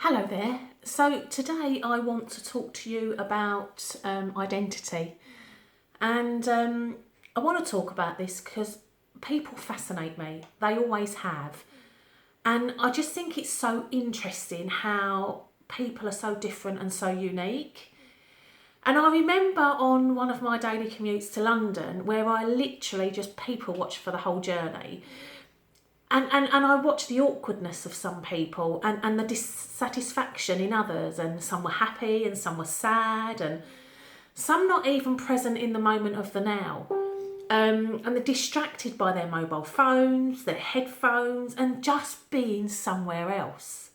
Hello there. So today I want to talk to you about identity, and I want to talk about this because people fascinate me. They always have, and I just think it's so interesting how people are so different and so unique. And I remember on one of my daily commutes to London where I literally just people watched for the whole journey. And I watched the awkwardness of some people and the dissatisfaction in others, and some were happy and some were sad and some not even present in the moment of the now. And they're distracted by their mobile phones, their headphones, and just being somewhere else.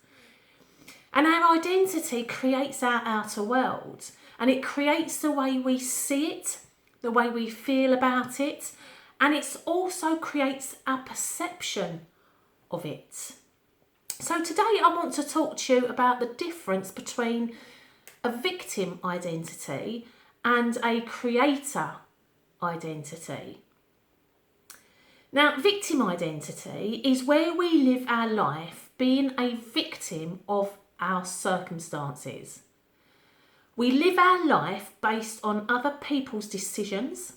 And our identity creates our outer world, and it creates the way we see it, the way we feel about it, and it also creates our perception of it. So today I want to talk to you about the difference between a victim identity and a creator identity. Now, victim identity is where we live our life being a victim of our circumstances. We live our life based on other people's decisions,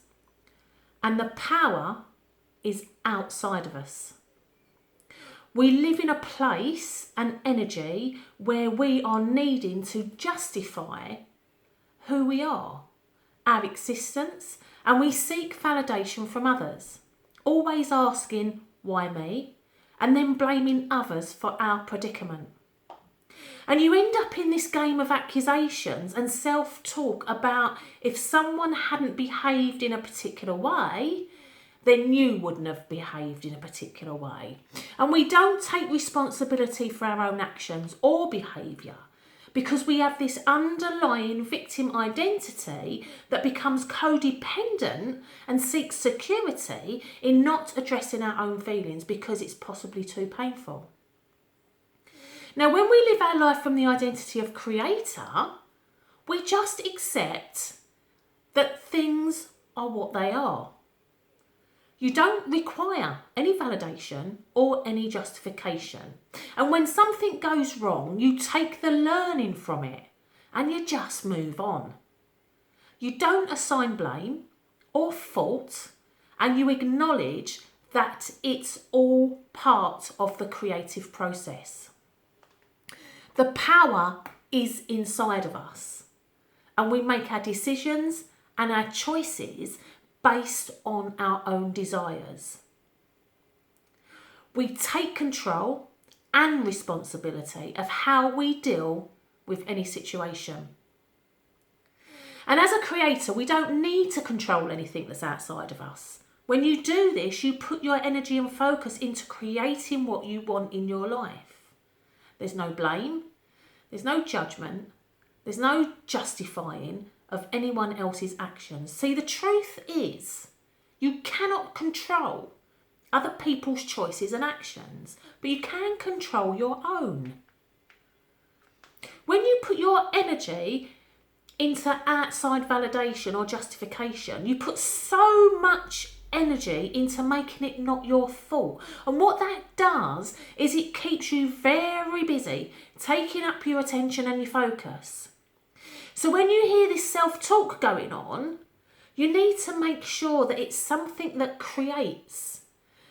and the power is outside of us. We live in a place and energy where we are needing to justify who we are, our existence, and we seek validation from others, always asking, why me? And then blaming others for our predicament. And you end up in this game of accusations and self-talk about if someone hadn't behaved in a particular way, then you wouldn't have behaved in a particular way. And we don't take responsibility for our own actions or behaviour because we have this underlying victim identity that becomes codependent and seeks security in not addressing our own feelings because it's possibly too painful. Now, when we live our life from the identity of creator, we just accept that things are what they are. You don't require any validation or any justification. And when something goes wrong, you take the learning from it and you just move on. You don't assign blame or fault, and you acknowledge that it's all part of the creative process. The power is inside of us, and we make our decisions and our choices based on our own desires. We take control and responsibility of how we deal with any situation. And as a creator, we don't need to control anything that's outside of us. When you do this, you put your energy and focus into creating what you want in your life. There's no blame, there's no judgment, there's no justifying of anyone else's actions. See, the truth is, you cannot control other people's choices and actions, but you can control your own. When you put your energy into outside validation or justification, you put so much energy into making it not your fault. And what that does is it keeps you very busy, taking up your attention and your focus. So when you hear this self-talk going on, you need to make sure that it's something that creates,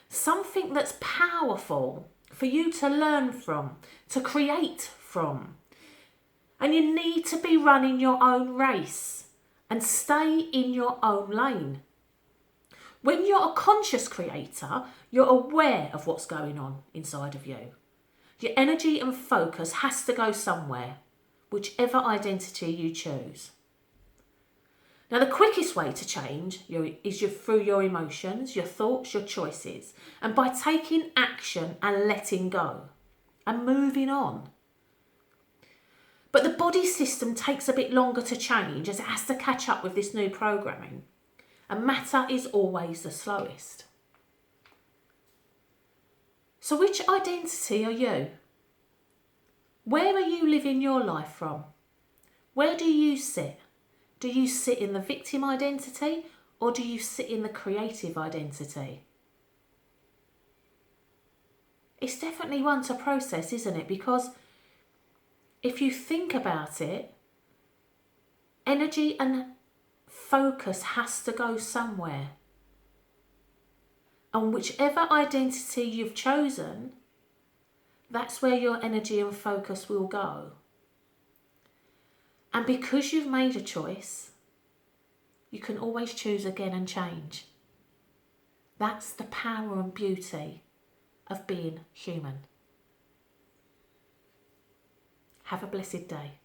something that's powerful for you to learn from, to create from. And you need to be running your own race and stay in your own lane. When you're a conscious creator, you're aware of what's going on inside of you. Your energy and focus has to go somewhere, whichever identity you choose. Now, the quickest way to change is through your emotions, your thoughts, your choices, and by taking action and letting go and moving on. But the body system takes a bit longer to change as it has to catch up with this new programming. And matter is always the slowest. So which identity are you? Where are you living your life from? Where do you sit? Do you sit in the victim identity or do you sit in the creative identity? It's definitely one to process, isn't it? Because if you think about it, energy and focus has to go somewhere. And whichever identity you've chosen, that's where your energy and focus will go. And because you've made a choice, you can always choose again and change. That's the power and beauty of being human. Have a blessed day.